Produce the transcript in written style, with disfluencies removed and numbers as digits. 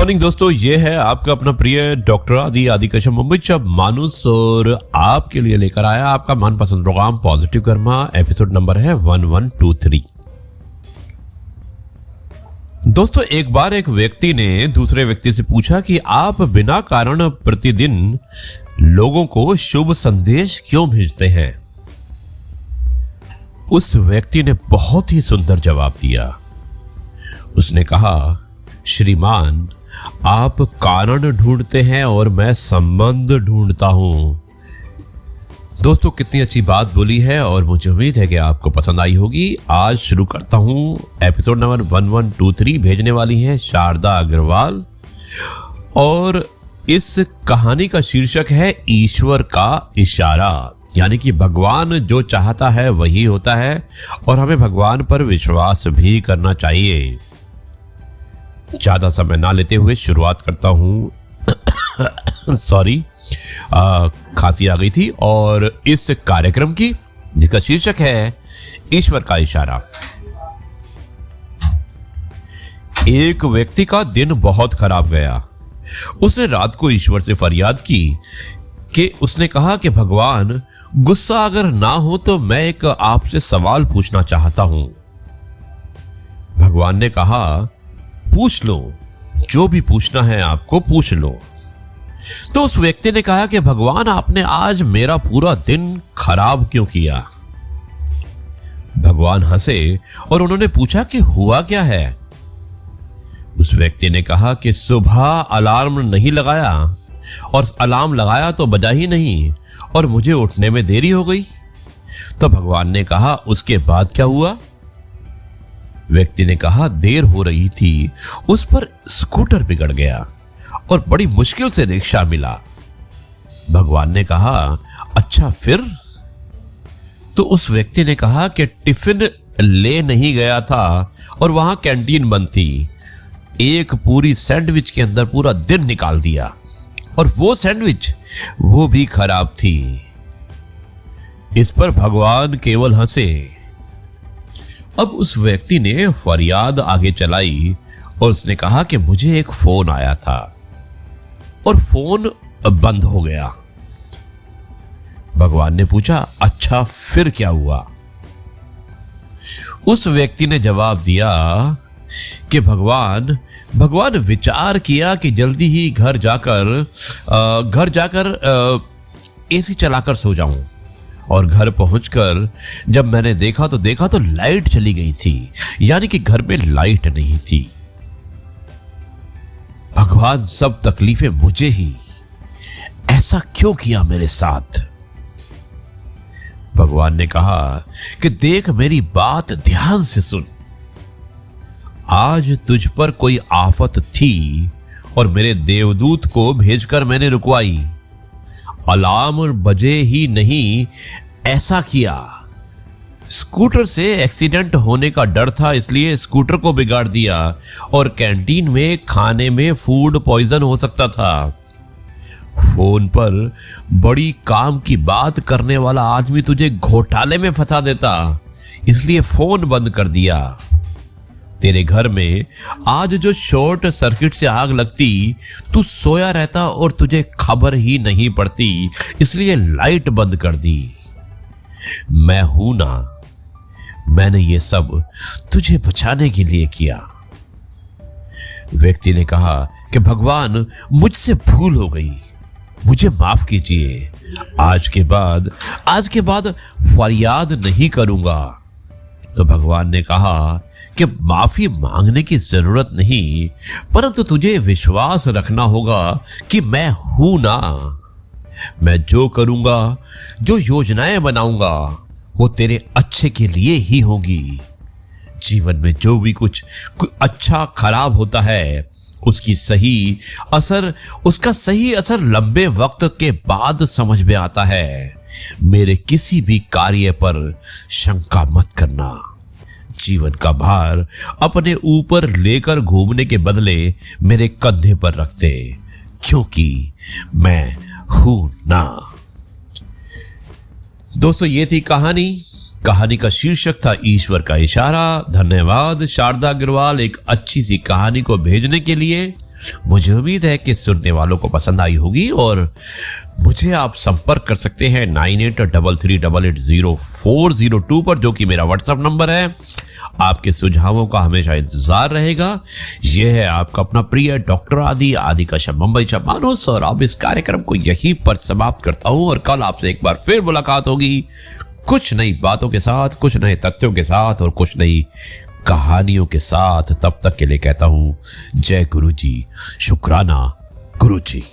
Morning दोस्तों, ये है आपका अपना प्रिय डॉक्टर आदि कश्यप मुंबई मानुस और आपके लिए लेकर आया आपका मनपसंद program Positive Karma. Episode number है 1123। दोस्तों, एक बार एक व्यक्ति ने दूसरे व्यक्ति से पूछा कि आप बिना कारण प्रतिदिन लोगों को शुभ संदेश क्यों भेजते हैं। उस व्यक्ति ने बहुत ही सुंदर जवाब दिया। उसने कहा, श्रीमान, आप कारण ढूंढते हैं और मैं संबंध ढूंढता हूं। दोस्तों, कितनी अच्छी बात बोली है और मुझे उम्मीद है कि आपको पसंद आई होगी। आज शुरू करता हूं एपिसोड नंबर 1123। भेजने वाली है शारदा अग्रवाल और इस कहानी का शीर्षक है ईश्वर का इशारा। यानी कि भगवान जो चाहता है वही होता है और हमें भगवान पर विश्वास भी करना चाहिए। ज्यादा समय ना लेते हुए शुरुआत करता हूं। सॉरी, खांसी आ गई थी। और इस कार्यक्रम की जिसका शीर्षक है ईश्वर का इशारा। एक व्यक्ति का दिन बहुत खराब गया। उसने रात को ईश्वर से फरियाद की कि उसने कहा कि भगवान, गुस्सा अगर ना हो तो मैं एक आपसे सवाल पूछना चाहता हूं। भगवान ने कहा, पूछ लो, जो भी पूछना है आपको पूछ लो। तो उस व्यक्ति ने कहा कि भगवान, आपने आज मेरा पूरा दिन खराब क्यों किया। भगवान हंसे और उन्होंने पूछा कि हुआ क्या है। उस व्यक्ति ने कहा कि सुबह अलार्म नहीं लगाया और अलार्म लगाया तो बजा ही नहीं और मुझे उठने में देरी हो गई। तो भगवान ने कहा, उसके बाद क्या हुआ। व्यक्ति ने कहा, देर हो रही थी, उस पर स्कूटर बिगड़ गया और बड़ी मुश्किल से रिक्शा मिला। भगवान ने कहा, अच्छा फिर। तो उस व्यक्ति ने कहा कि टिफिन ले नहीं गया था और वहां कैंटीन बंद थी। एक पूरी सैंडविच के अंदर पूरा दिन निकाल दिया और वो सैंडविच वो भी खराब थी। इस पर भगवान केवल हंसे। अब उस व्यक्ति ने फरियाद आगे चलाई और उसने कहा कि मुझे एक फोन आया था और फोन बंद हो गया। भगवान ने पूछा, अच्छा फिर क्या हुआ। उस व्यक्ति ने जवाब दिया कि भगवान विचार किया कि जल्दी ही घर जाकर एसी चलाकर सो जाऊं और घर पहुंचकर जब मैंने देखा तो लाइट चली गई थी, यानी कि घर में लाइट नहीं थी। भगवान, सब तकलीफें मुझे ही, ऐसा क्यों किया मेरे साथ। भगवान ने कहा कि देख, मेरी बात ध्यान से सुन। आज तुझ पर कोई आफत थी और मेरे देवदूत को भेजकर मैंने रुकवाई। अलार्म बजे ही नहीं, ऐसा किया। स्कूटर से एक्सीडेंट होने का डर था, इसलिए स्कूटर को बिगाड़ दिया और कैंटीन में खाने में फूड पॉइजन हो सकता था। फोन पर बड़ी काम की बात करने वाला आदमी तुझे घोटाले में फंसा देता, इसलिए फोन बंद कर दिया। तेरे घर में आज जो शॉर्ट सर्किट से आग लगती, तू सोया रहता और तुझे खबर ही नहीं पड़ती, इसलिए लाइट बंद कर दी। मैं हूं ना, मैंने ये सब तुझे बचाने के लिए किया। व्यक्ति ने कहा कि भगवान, मुझसे भूल हो गई, मुझे माफ कीजिए। आज के बाद फरियाद नहीं करूंगा। तो भगवान ने कहा कि माफी मांगने की जरूरत नहीं, परंतु तुझे विश्वास रखना होगा कि मैं हूं ना। मैं जो करूंगा, जो योजनाएं बनाऊंगा, वो तेरे अच्छे के लिए ही होगी। जीवन में जो भी कुछ अच्छा खराब होता है, उसका सही असर लंबे वक्त के बाद समझ में आता है। मेरे किसी भी कार्य पर शंका मत करना। जीवन का भार अपने ऊपर लेकर घूमने के बदले मेरे कंधे पर रख दे, क्योंकि मैं हूं ना। दोस्तों, ये थी कहानी का शीर्षक था ईश्वर का इशारा। धन्यवाद शारदा अग्रवाल एक अच्छी सी कहानी को भेजने के लिए। मुझे उम्मीद है कि सुनने वालों को पसंद आई होगी और मुझे आप संपर्क कर सकते हैं 9833880402 पर, जो कि मेरा व्हाट्सएप नंबर है। आपके सुझावों का हमेशा इंतजार रहेगा। यह है आपका अपना प्रिय डॉक्टर आदि का शब मुंबई शब मानस, और अब इस कार्यक्रम को यहीं पर समाप्त करता हूं और कल आपसे एक बार फिर मुलाकात होगी कुछ नई बातों के साथ, कुछ नए तथ्यों के साथ और कुछ नई कहानियों के साथ। तब तक के लिए कहता हूं जय गुरु जी, शुक्राना गुरु जी।